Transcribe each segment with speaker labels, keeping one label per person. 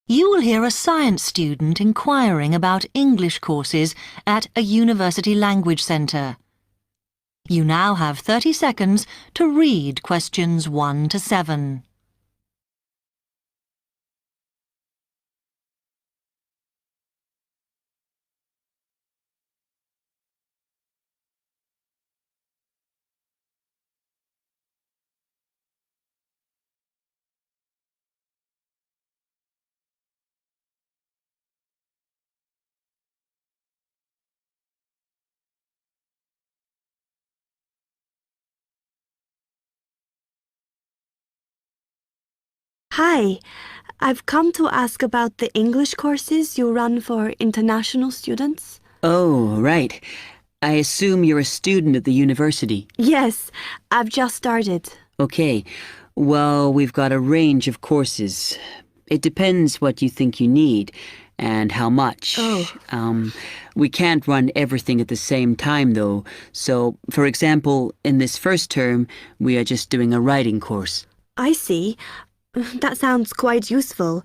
Speaker 1: You will hear a science student inquiring about English courses at a university language centre. You now have 30 seconds to read questions 1 to 7.
Speaker 2: Hi, I've come to ask about the English courses you run for international students.
Speaker 3: Oh, right. I assume you're a student at the university.
Speaker 2: Yes, I've just started.
Speaker 3: Okay. Well, we've got a range of courses. It depends what you think you need and how much.
Speaker 2: Oh.
Speaker 3: We can't run everything at the same time, though. So, for example, in this first term, we are just doing a writing course.
Speaker 2: I see. That sounds quite useful.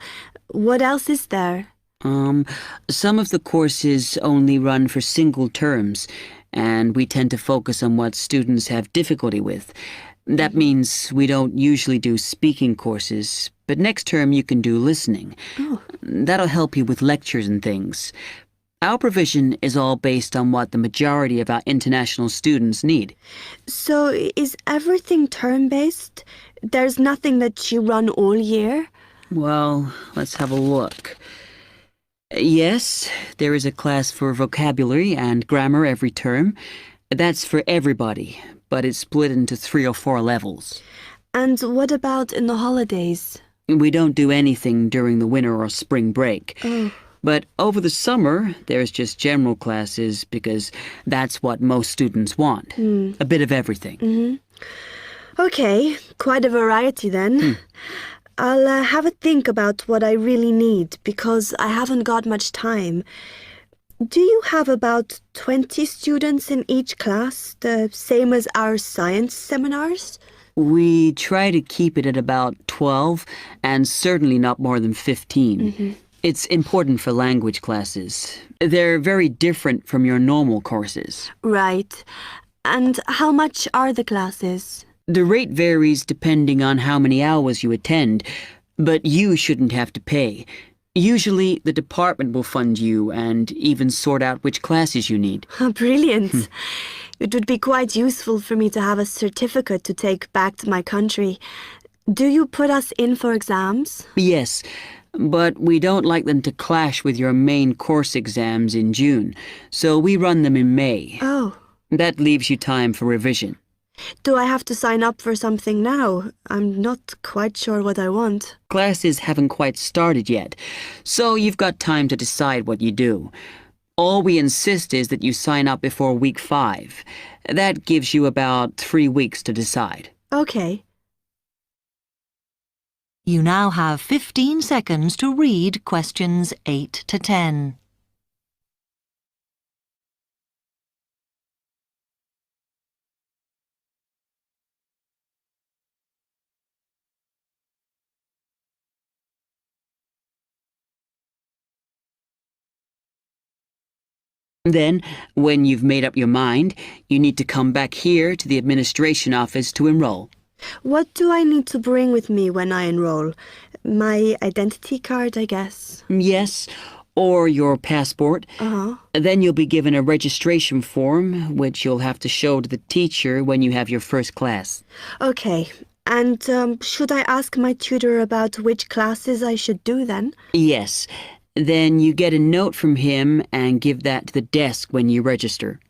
Speaker 2: What else is there?
Speaker 3: Some of the courses only run for single terms, and we tend to focus on what students have difficulty with. That means we don't usually do speaking courses, but next term you can do listening.
Speaker 2: Oh.
Speaker 3: That'll help you with lectures and things. Our provision is all based on what the majority of our international students need.
Speaker 2: So is everything term-based? There's nothing that you run all year?
Speaker 3: Well, let's have a look. Yes, there is a class for vocabulary and grammar every term. That's for everybody, but it's split into 3 or 4 levels.
Speaker 2: And what about in the holidays?
Speaker 3: We don't do anything during the winter or spring break.
Speaker 2: Oh.
Speaker 3: But over the summer, there's just general classes because that's what most students want. A bit of everything.
Speaker 2: Okay, quite a variety then. I'll have a think about what I really need because I haven't got much time. Do you have about 20 students in each class, the same as our science seminars?
Speaker 3: We try to keep it at about 12 and certainly not more than 15. It's important for language classes. They're very different from your normal courses.
Speaker 2: Right. And how much are the classes?
Speaker 3: The rate varies depending on how many hours you attend, but you shouldn't have to pay. Usually, the department will fund you and even sort out which classes you need.
Speaker 2: Brilliant. It would be quite useful for me to have a certificate to take back to my country. Do you put us in for exams?
Speaker 3: Yes, but we don't like them to clash with your main course exams in June, so we run them in May.
Speaker 2: Oh.
Speaker 3: That leaves you time for revision.
Speaker 2: Do I have to sign up for something now? I'm not quite sure what I want.
Speaker 3: Classes haven't quite started yet, so you've got time to decide what you do. All we insist is that you sign up before week 5. That gives you about 3 weeks to decide.
Speaker 2: Okay.
Speaker 1: You now have 15 seconds to read questions 8 to 10.
Speaker 3: Then, when you've made up your mind, you need to come back here to the administration office to enroll.
Speaker 2: What do I need to bring with me when I enroll? My identity card, I guess.
Speaker 3: Yes, or your passport.
Speaker 2: Uh-huh.
Speaker 3: Then you'll be given a registration form, which you'll have to show to the teacher when you have your first class.
Speaker 2: Okay. And should I ask my tutor about which classes I should do then?
Speaker 3: Yes. Then you get a note from him and give that to the desk when you register.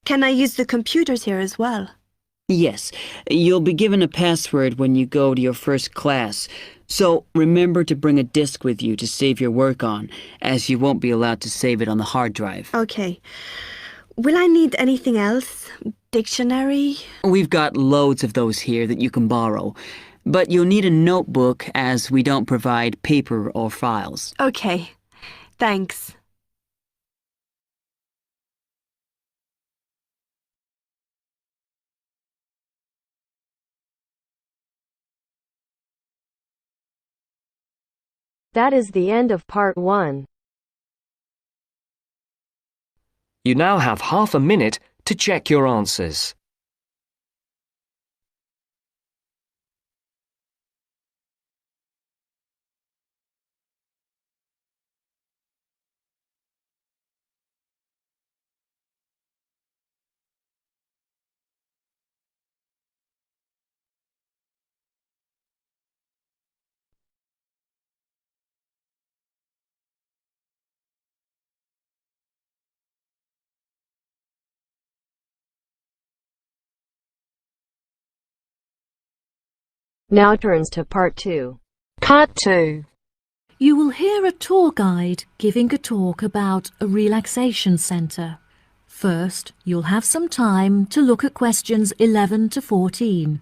Speaker 2: Can I use the computers here as well?
Speaker 3: Yes, you'll be given a password when you go to your first class, so remember to bring a disk with you to save your work on, as you won't be allowed to save it on the hard drive.
Speaker 2: Okay. Will I need anything else? Dictionary?
Speaker 3: We've got loads of those here that you can borrow, but you'll need a notebook as we don't provide paper or files.
Speaker 2: Okay. Thanks.
Speaker 4: That is the end of part 1.
Speaker 5: You now have half a minute to check your answers.
Speaker 4: Now turns to part 2.
Speaker 6: Part 2.
Speaker 7: You will hear a tour guide giving a talk about a relaxation centre. First, you'll have some time to look at questions 11 to 14.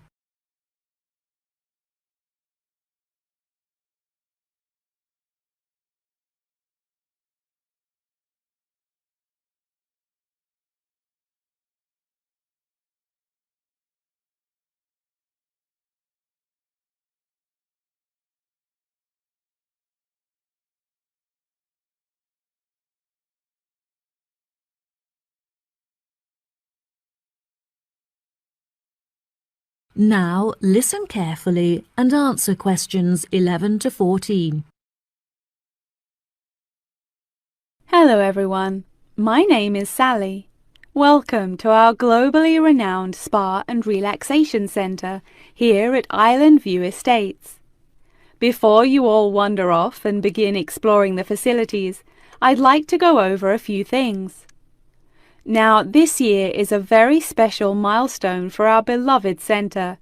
Speaker 7: Now listen carefully and answer questions 11 to 14.
Speaker 8: Hello everyone, my name is Sally. Welcome to our globally renowned spa and relaxation centre here at Island View Estates. Before you all wander off and begin exploring the facilities, I'd like to go over a few things. Now, this year is a very special milestone for our beloved centre,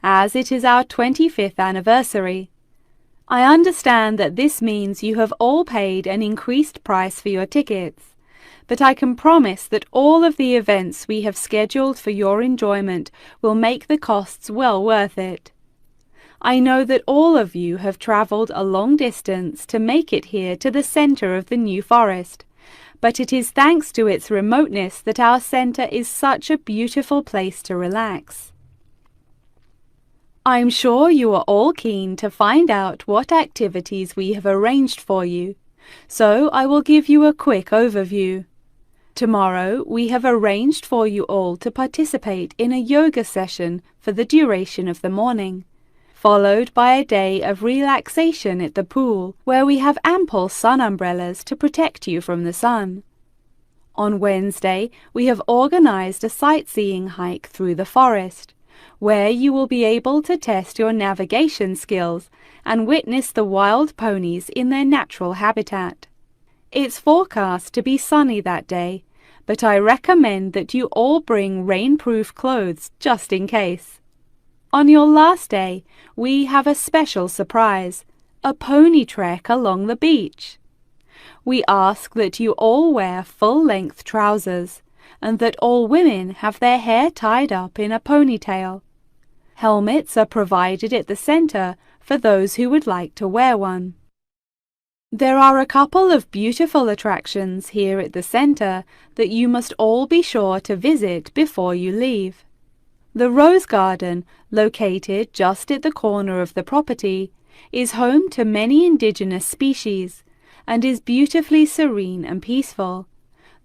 Speaker 8: as it is our 25th anniversary. I understand that this means you have all paid an increased price for your tickets, but I can promise that all of the events we have scheduled for your enjoyment will make the costs well worth it. I know that all of you have travelled a long distance to make it here to the centre of the New Forest, but it is thanks to its remoteness that our centre is such a beautiful place to relax. I'm sure you are all keen to find out what activities we have arranged for you, so I will give you a quick overview. Tomorrow we have arranged for you all to participate in a yoga session for the duration of the morning, followed by a day of relaxation at the pool, where we have ample sun umbrellas to protect you from the sun. On Wednesday, we have organized a sightseeing hike through the forest, where you will be able to test your navigation skills and witness the wild ponies in their natural habitat. It's forecast to be sunny that day, but I recommend that you all bring rainproof clothes just in case. On your last day, we have a special surprise, a pony trek along the beach. We ask that you all wear full-length trousers and that all women have their hair tied up in a ponytail. Helmets are provided at the centre for those who would like to wear one. There are a couple of beautiful attractions here at the centre that you must all be sure to visit before you leave. The Rose Garden, located just at the corner of the property, is home to many indigenous species and is beautifully serene and peaceful,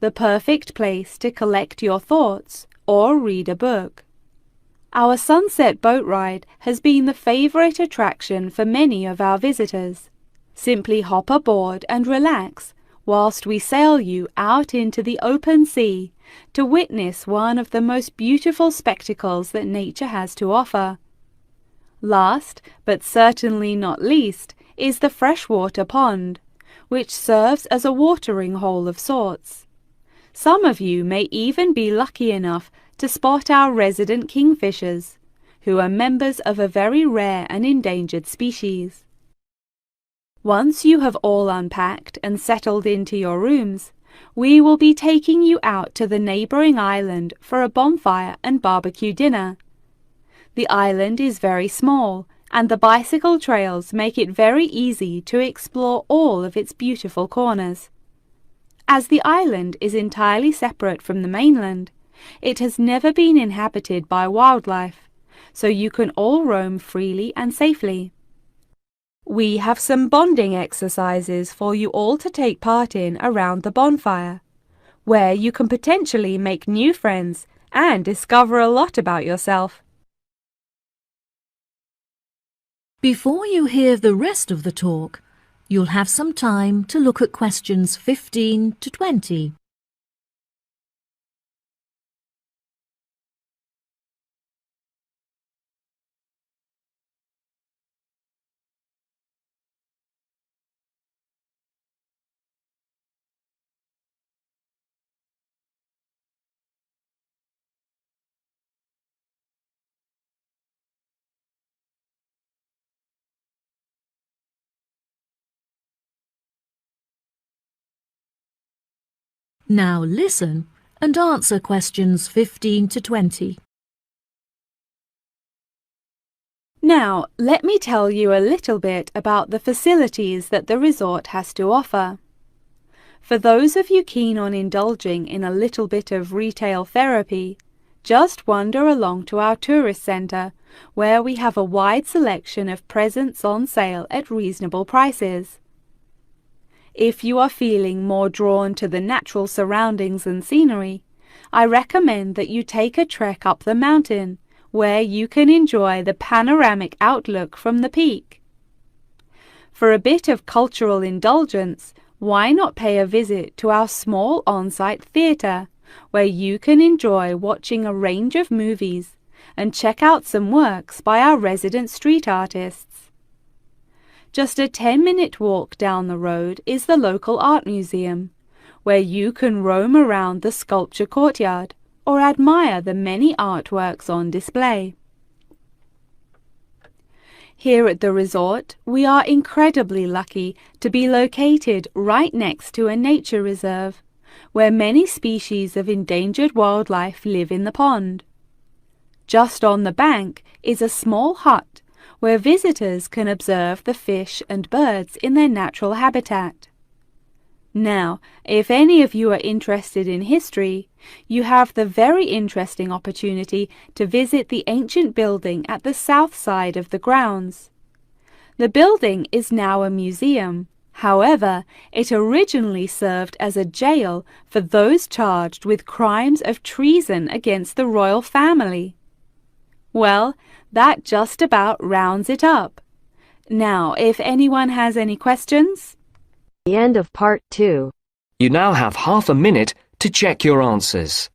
Speaker 8: the perfect place to collect your thoughts or read a book. Our sunset boat ride has been the favourite attraction for many of our visitors. Simply hop aboard and relax whilst we sail you out into the open sea to witness one of the most beautiful spectacles that nature has to offer. Last, but certainly not least, is the freshwater pond, which serves as a watering hole of sorts. Some of you may even be lucky enough to spot our resident kingfishers, who are members of a very rare and endangered species. Once you have all unpacked and settled into your rooms, we will be taking you out to the neighbouring island for a bonfire and barbecue dinner. The island is very small, and the bicycle trails make it very easy to explore all of its beautiful corners. As the island is entirely separate from the mainland, it has never been inhabited by wildlife, so you can all roam freely and safely. We have some bonding exercises for you all to take part in around the bonfire, where you can potentially make new friends and discover a lot about yourself.
Speaker 7: Before you hear the rest of the talk, you'll have some time to look at questions 15 to 20. Now listen and answer questions 15 to 20.
Speaker 8: Now, let me tell you a little bit about the facilities that the resort has to offer. For those of you keen on indulging in a little bit of retail therapy, just wander along to our tourist centre, where we have a wide selection of presents on sale at reasonable prices. If you are feeling more drawn to the natural surroundings and scenery, I recommend that you take a trek up the mountain, where you can enjoy the panoramic outlook from the peak. For a bit of cultural indulgence, why not pay a visit to our small on-site theatre, where you can enjoy watching a range of movies and check out some works by our resident street artists. Just a 10-minute walk down the road is the local art museum, where you can roam around the sculpture courtyard or admire the many artworks on display. Here at the resort, we are incredibly lucky to be located right next to a nature reserve, where many species of endangered wildlife live in the pond. Just on the bank is a small hut where visitors can observe the fish and birds in their natural habitat. Now, if any of you are interested in history, you have the very interesting opportunity to visit the ancient building at the south side of the grounds. The building is now a museum. However, it originally served as a jail for those charged with crimes of treason against the royal family. Well, that just about rounds it up. Now, if anyone has any questions?
Speaker 4: The end of part 2.
Speaker 5: You now have half a minute to check your answers.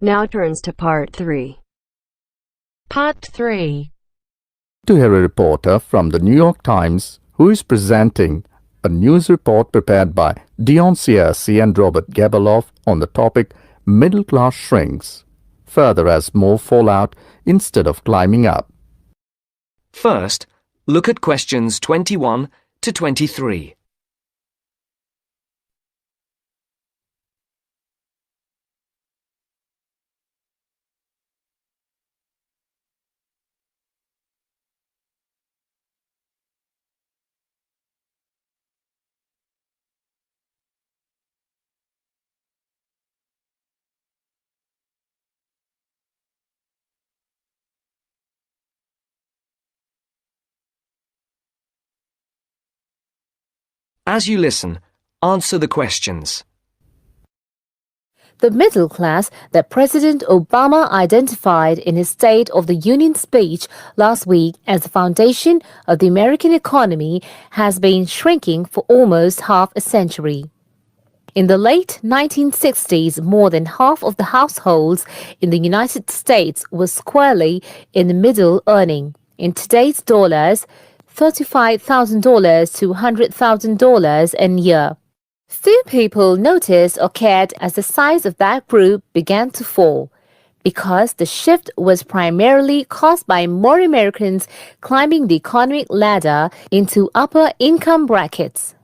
Speaker 4: Now turns to part 3.
Speaker 6: Part 3.
Speaker 9: To hear a reporter from the New York Times who is presenting a news report prepared by Dion Ciarci and Robert Gabeloff on the topic Middle Class Shrinks, further as more fall out instead of climbing up.
Speaker 5: First, look at questions 21 to 23. As you listen, answer the questions.
Speaker 6: The middle class that President Obama identified in his State of the Union speech last week as the foundation of the American economy has been shrinking for almost half a century. In the late 1960s, more than half of the households in the United States were squarely in the middle, earning, in today's dollars, $35,000 to $100,000 a year. Few people noticed or cared as the size of that group began to fall, because the shift was primarily caused by more Americans climbing the economic ladder into upper income brackets.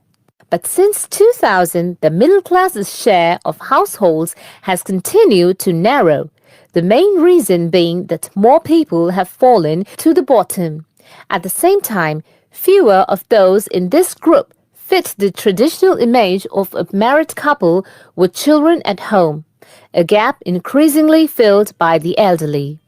Speaker 6: But since 2000, the middle class's share of households has continued to narrow, the main reason being that more people have fallen to the bottom. At the same time, fewer of those in this group fit the traditional image of a married couple with children at home, a gap increasingly filled by the elderly.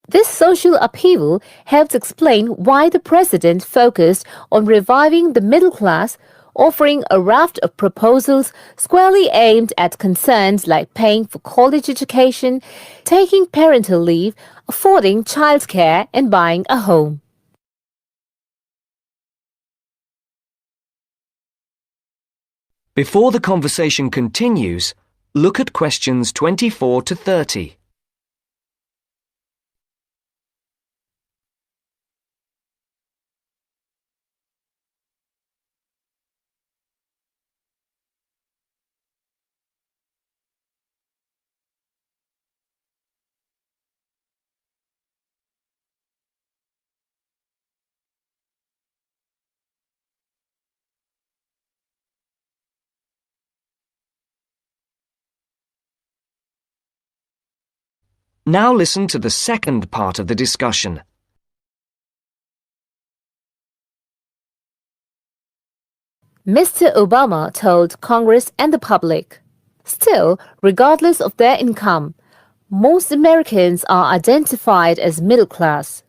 Speaker 6: This social upheaval helps explain why the president focused on reviving the middle class, offering a raft of proposals squarely aimed at concerns like paying for college education, taking parental leave, affording childcare, and buying a home.
Speaker 5: Before the conversation continues, look at questions 24 to 30. Now listen to the second part of the discussion.
Speaker 6: Mr. Obama told Congress and the public, "Still, regardless of their income, most Americans are identified as middle class.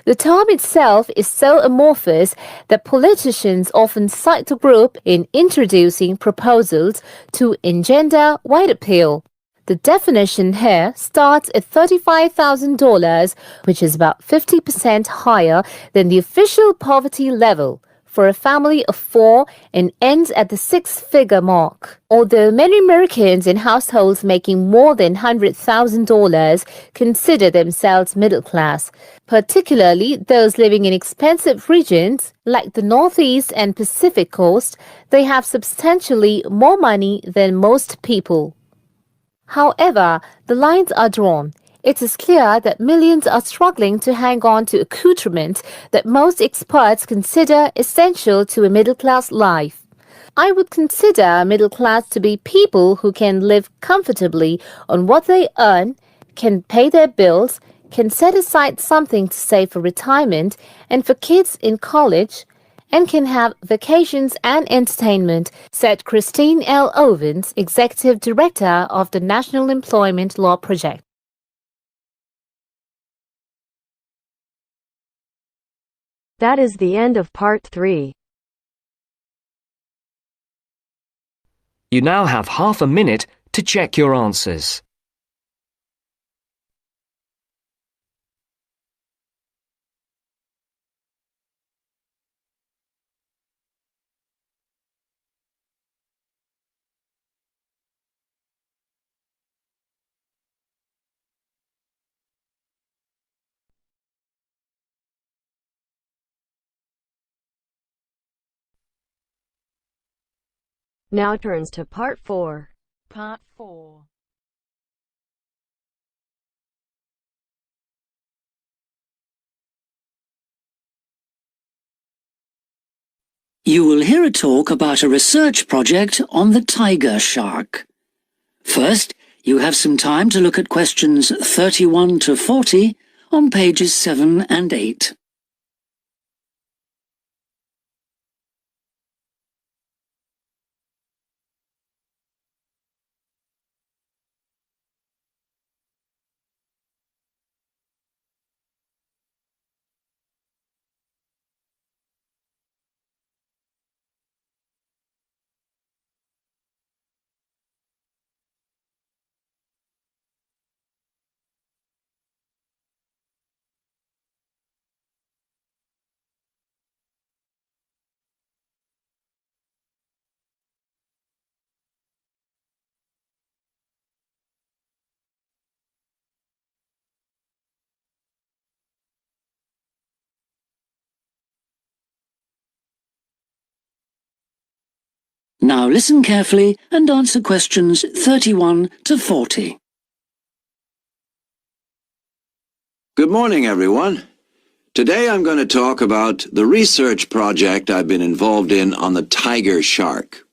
Speaker 6: The term itself is so amorphous that politicians often cite the group in introducing proposals to engender white appeal. The definition here starts at $35,000, which is about 50% higher than the official poverty level for a family of four and ends at the six-figure mark. Although many Americans in households making more than $100,000 consider themselves middle class, particularly those living in expensive regions like the Northeast and Pacific Coast, they have substantially more money than most people. However, the lines are drawn. It is clear that millions are struggling to hang on to accoutrements that most experts consider essential to a middle-class life. I would consider middle class to be people who can live comfortably on what they earn, can pay their bills, can set aside something to save for retirement and for kids in college, and can have vacations and entertainment, said Christine L. Owens, Executive Director of the National Employment Law Project.
Speaker 4: That is the end of part 3.
Speaker 5: You now have half a minute to check your answers.
Speaker 4: Now turns to part 4.
Speaker 8: Part 4.
Speaker 10: You will hear a talk about a research project on the tiger shark. First, you have some time to look at questions 31 to 40 on pages 7 and 8. Now listen carefully and answer questions 31 to 40.
Speaker 11: Good morning, everyone. Today I'm going to talk about the research project I've been involved in on the tiger shark.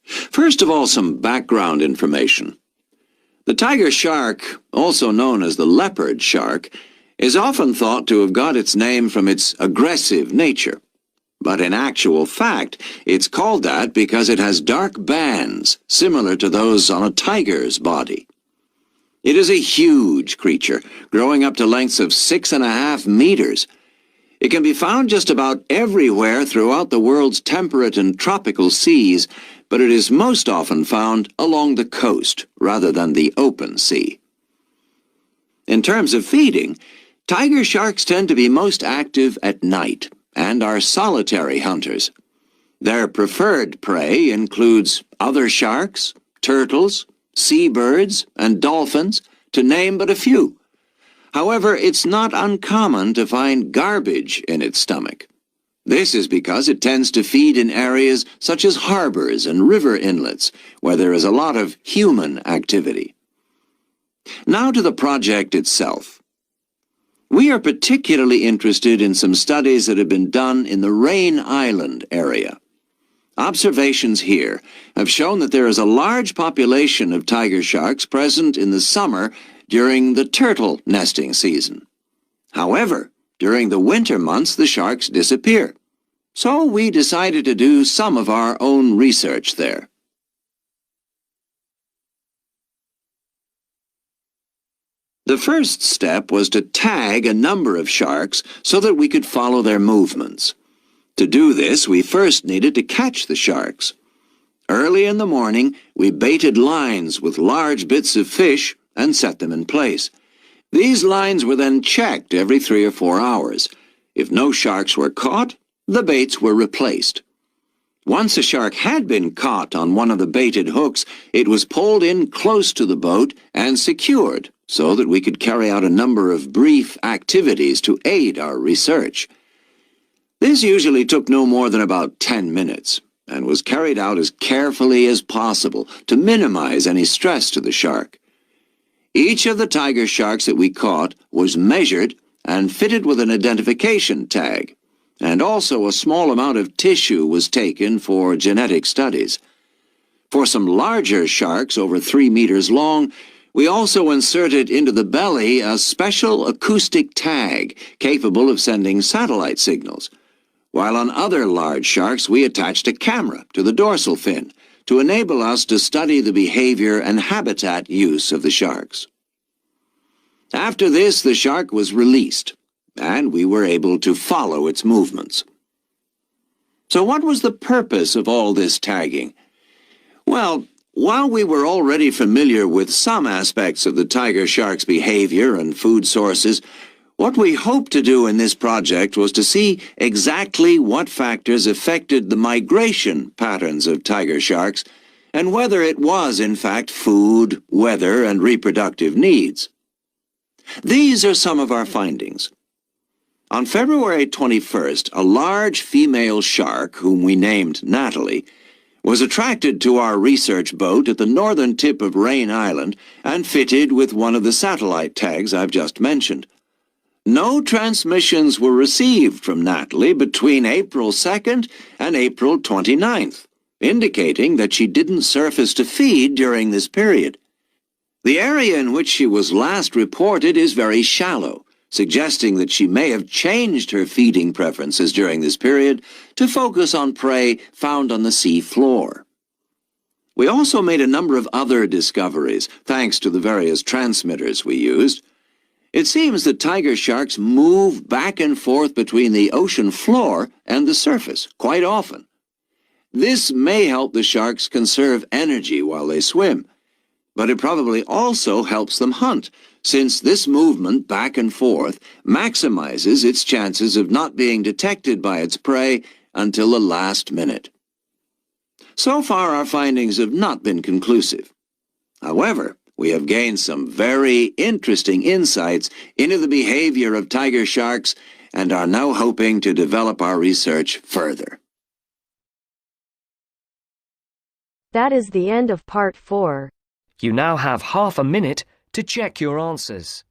Speaker 11: First of all, some background information. The tiger shark, also known as the leopard shark, is often thought to have got its name from its aggressive nature. But in actual fact, it's called that because it has dark bands similar to those on a tiger's body. It is a huge creature, growing up to lengths of 6.5 meters. It can be found just about everywhere throughout the world's temperate and tropical seas, but it is most often found along the coast rather than the open sea. In terms of feeding, tiger sharks tend to be most active at night and are solitary hunters. Their preferred prey includes other sharks, turtles, seabirds, and dolphins, to name but a few. However, it's not uncommon to find garbage in its stomach. This is because it tends to feed in areas such as harbors and river inlets, where there is a lot of human activity. Now to the project itself. We are particularly interested in some studies that have been done in the Rain Island area. Observations here have shown that there is a large population of tiger sharks present in the summer during the turtle nesting season. However, during the winter months the sharks disappear. So we decided to do some of our own research there. The first step was to tag a number of sharks so that we could follow their movements. To do this, we first needed to catch the sharks. Early in the morning, we baited lines with large bits of fish and set them in place. These lines were then checked every 3 or 4 hours. If no sharks were caught, the baits were replaced. Once a shark had been caught on one of the baited hooks, it was pulled in close to the boat and secured so that we could carry out a number of brief activities to aid our research. This usually took no more than about 10 minutes and was carried out as carefully as possible to minimize any stress to the shark. Each of the tiger sharks that we caught was measured and fitted with an identification tag, and also a small amount of tissue was taken for genetic studies. For some larger sharks over 3 meters long, we also inserted into the belly a special acoustic tag capable of sending satellite signals, while on other large sharks we attached a camera to the dorsal fin to enable us to study the behavior and habitat use of the sharks. After this, the shark was released, and we were able to follow its movements. So what was the purpose of all this tagging? Well, while we were already familiar with some aspects of the tiger shark's behavior and food sources, what we hoped to do in this project was to see exactly what factors affected the migration patterns of tiger sharks and whether it was, in fact, food, weather, and reproductive needs. These are some of our findings. On February 21st, a large female shark, whom we named Natalie, was attracted to our research boat at the northern tip of Rain Island and fitted with one of the satellite tags I've just mentioned. No transmissions were received from Natalie between April 2nd and April 29th, indicating that she didn't surface to feed during this period. The area in which she was last reported is very shallow, suggesting that she may have changed her feeding preferences during this period to focus on prey found on the sea floor. We also made a number of other discoveries, thanks to the various transmitters we used. It seems that tiger sharks move back and forth between the ocean floor and the surface quite often. This may help the sharks conserve energy while they swim, but it probably also helps them hunt, since this movement back and forth maximizes its chances of not being detected by its prey until the last minute. So far, our findings have not been conclusive. However, we have gained some very interesting insights into the behavior of tiger sharks and are now hoping to develop our research further.
Speaker 4: That is the end of part 4.
Speaker 5: You now have half a minute to check your answers.